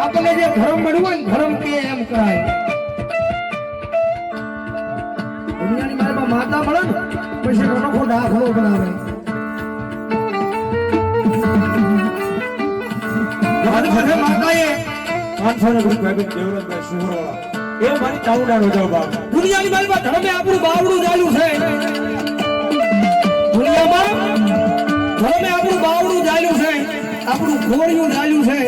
આપણે જે ધર્મ બનવું ધર્મ કે એમ કરાય દુનિયાની મારા માતા મળે ને પછી અનોખો દાખલો બનાવે માતાએ 500 રૂપિયા દેવરાજભાઈ સુહરવાળા એ મારી ચાઉડાનો જવાબ દુનિયાની મારી ધર્મે આપણું બાવડું ચાલ્યું છે દુનિયામાં ધર્મે આપણું બાવડું ચાલ્યું છે આપણું ઘોડિયું ચાલ્યું છે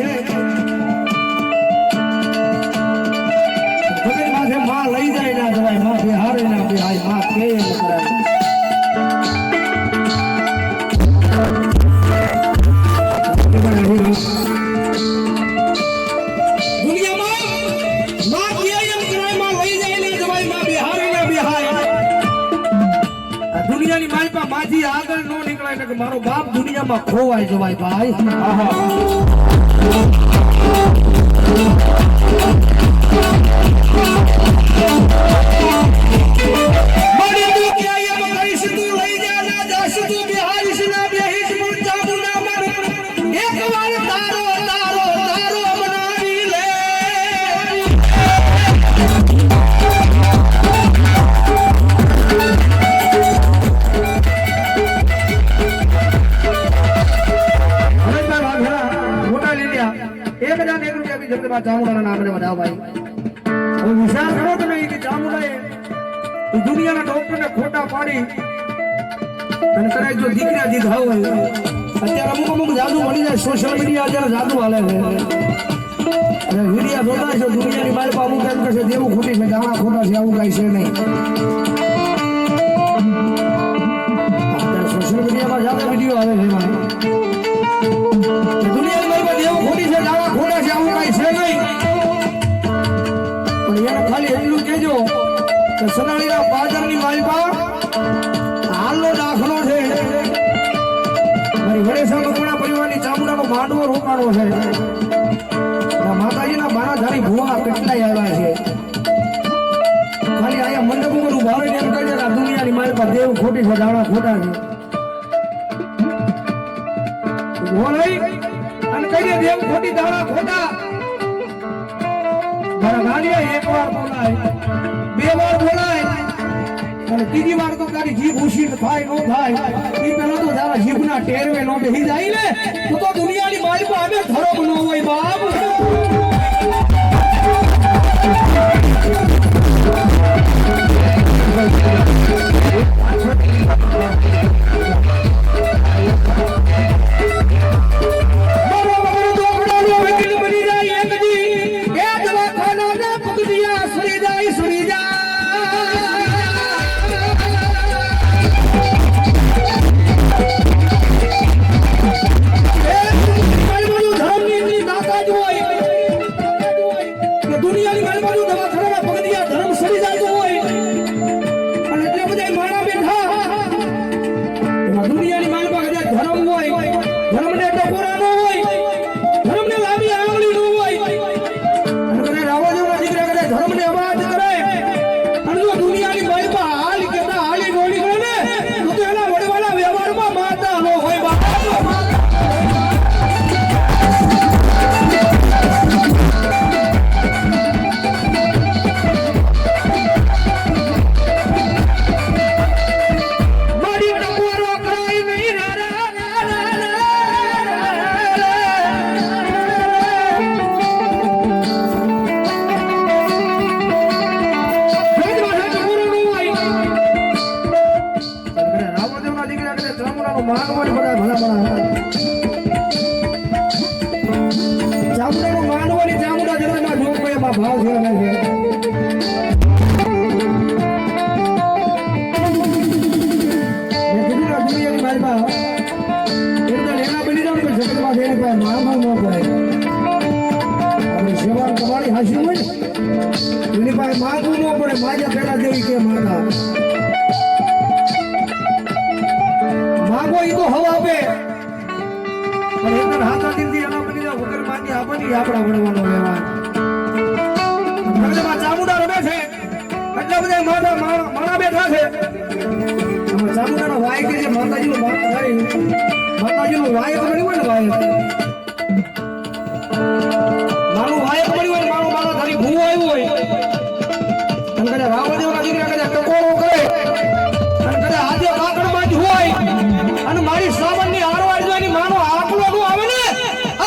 માં લઈ જાય ના જવાય માં બિહારે ના બિહાય માં કે એમ કરાય દુનિયામાં માં કે એમ કરાય માં લઈ જાય ના જવાય માં બિહારે ના બિહાય દુનિયાની મારી પા માજી આગળ નો નીકળાય કે મારો બાપ દુનિયામાં ખોવાય જવાય ભાઈ ચામુંડાના નામે બધા ભાઈ વિચાર કરો કે નહીં કે ચામુંડાએ દુનિયાના ડોક્ટરને ખોટા પાડી અને કદાચ જો દીકરા દીધા હોય અત્યારે અમુક જાદુ મળી જાય સોશિયલ મીડિયા અત્યારે જાદુ હાલે છે અને વિડીયા જોતા છે દુનિયાની મારી પાસે અમુક એમ કહે છે દેવું ખોટી છે દાણા ખોટા છે આવું કઈ છે નહીં અત્યારે સોશિયલ મીડિયામાં જાદુ વિડીયો આવે છે દુનિયાની મારી પાસે દેવું ખોટી છે દાણા ખોટા છે આવું કઈ છે નહીં પણ એને ખાલી એટલું કહેજો કે સનાળીના બાજારની માલપા હાલનો દાખલો છે મારી વડેસા મકવાણા પરિવારની ચામુંડાનો માંડવો રોકાણો છે માતાજીના બારાધારી ભુવા કેટલાય આવ્યા છે ખાલી અહીંયા મંડપ ઉપર ઉભા રહીને એમ કહે છે કે આ દુનિયાની માલપા દેવ ખોટી છે દાણા ખોટા છે ઉભો રહી અને કહીએ દેવ ખોટી દાણા ખોટા મારા ગાડીએ એક વાર બોલાય બે વાર બોલાય અને ત્રીજી વાર તો તારી જીભ ઉછી થાય નો થાય એ પેલો તો તારા જીભના ટેરવે નો બેહી જાય ને તું તો દુનિયાની માલિકો અમે ધરમ ન હોય બાપ ધર્મની ન પડે. આપણી સેવા તમારી હાસી હોય ને એની પાસે માગવું ન પડે. માજા પેલા જેવી કે માતા માગો એ તો હવા આપે પણ એક હાથા દીધી એના બની જાય વગર માંગી આપવાની આપણા વડવાનો વ્યવહાર. ચામુંડા રમે છે એટલા બધા માણા બેઠા છે. ચામુંડાનો વાય કે છે માતાજીનો માતાજીનો વાય બન્યું હોય ને વાય મારું વાય બન્યું હોય મારું મારા ઘરે ભૂવો આવ્યું હોય અને કદાચ રાવણદેવના દીકરા કદાચ ટકોરો કરે અને કદાચ આજે કાકડમાં જ હોય અને મારી શ્રાવણની હારવાડ જોઈને માનો આકલો નું આવે ને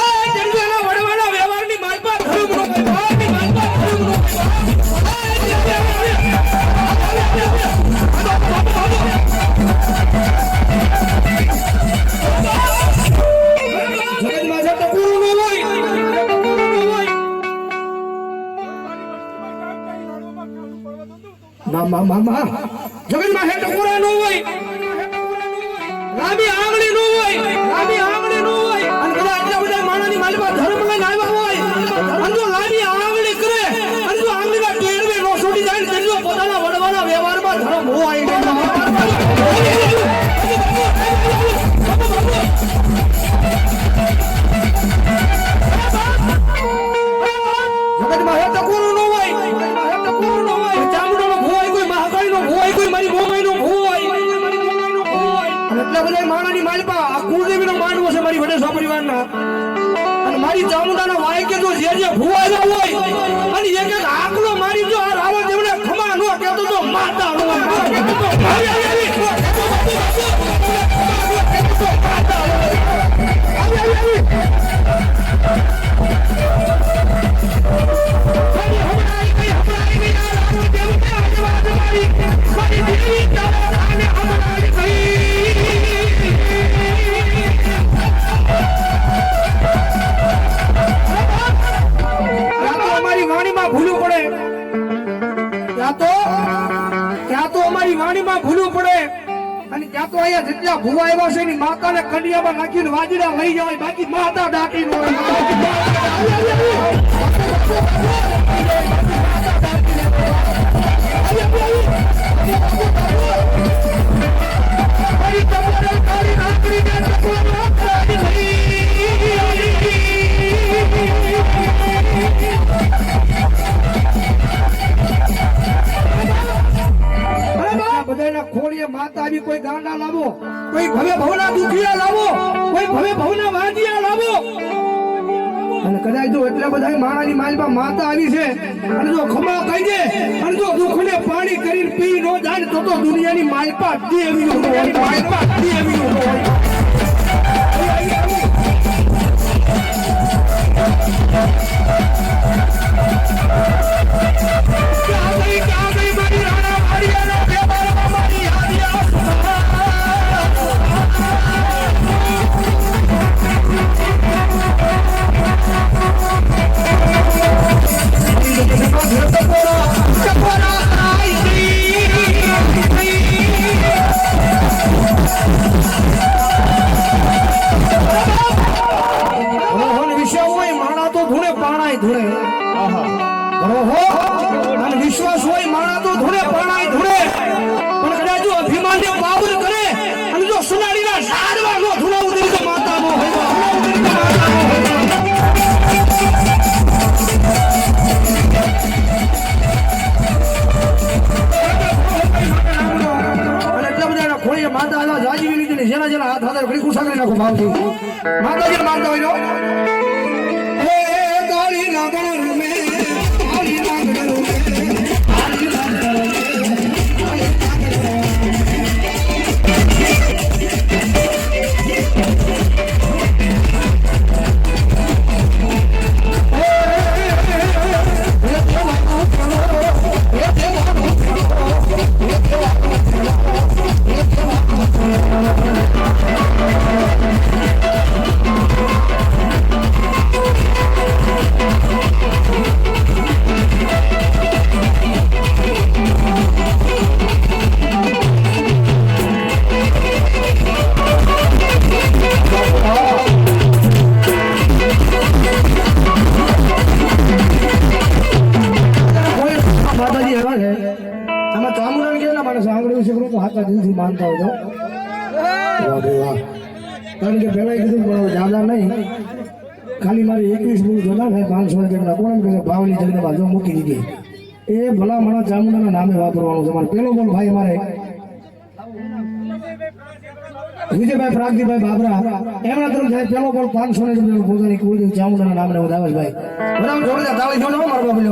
આ જંગલના વડવાના વ્યવહારની માલપા ધર્મ નો વ્યવહારની માલપા ધર્મ નો જગતમાં હેઠ પૂરા નો હોય લાંબી આંગળી નો હોય અને કદાચ એટલા બધા માણસની માલમાં ધર્મ લઈને આવ્યા હોય અને જો લાંબી આંગળી કરે અને જો આંગળીના ટેડવે નો છૂટી જાય ને તેનો પોતાના વડવાના વ્યવહારમાં ધર્મ હોય જગતમાં હેઠ પૂરું નો હોય ચામુંડાનો ભૂવો હોય કોઈ મહાકાળીનો ભૂવો હોય કોઈ મારી મોમાઈનો ભૂવો હોય અને એટલા બધા માણાની માલપા આ કુળદેવીનો માંડવો છે મારી વડેસા પરિવારના અને મારી ચામુંડાના વાયકે જો જે ભૂવાયેલો હોય અને એક એક આકલો મારી જો આ રાવણદેવને ખમા નો કહેતો તો માતા નો ભૂલું પડે ત્યાં તો અમારી વાણીમાં ભૂલું પડે અને ત્યાં તો અહીંયા જેટલા ભૂવા આવ્યા છે એની માતાને કડિયામાં નાખીને વાજડા લઈ જવાય બાકી માતા ડાકી નો ખોડીએ માતા આવી કોઈ ગાંડા લાવો કોઈ ભવે ભવના દુખિયા લાવો કોઈ ભવે ભવના વાંદિયા લાવો અને કદાચ જો એટલા બધા માણાની માલમાં માતા આવી છે અને જો ખમા કહી દે અને જો દુખને પાણી કરીને પી નો જાય તો દુનિયાની માલપા દેવી માલપા દેવી વિશ્વાસ હોય માણા તો ધૂળે પાણાય ધૂળે પણ કદાચ જો અભિમાનને બાબર કરે અને જો સુનાડીના ઝાડવા નો ધૂળા ઉતરી તો માતા નો હોય એટલા બધા ખોળીએ માતા આવ્યા જાજીવી લીધી જેના જેના હાથ હાથ ઘડી કુસા કરી નાખો ભાવથી માતાજી માનતા હોય હે ગાડી નાગણ રૂમે ગાડી નાગણ રૂમે માનતા હોય તો વાહ ભાઈ વાહ. કારણ કે પહેલા કીધું પણ દાદા નહીં ખાલી મારી 21 મૂળ જોના થાય 500 રૂપિયા કોણ કે ભાવની જગ્યામાં જો મૂકી દીધી એ ભલા માણસ ચામુંડાના નામે વાપરવાનું છે. મારે પેલો બોલ ભાઈ અમારે વિજયભાઈ પ્રાગજીભાઈ બાબરા એમના તરફ જાય પેલો બોલ 500 રૂપિયા પોતાની કુળદેવી ચામુંડાના નામે વધાવે ભાઈ બરાબર જોડે તાળી જોડો મારો બાબુ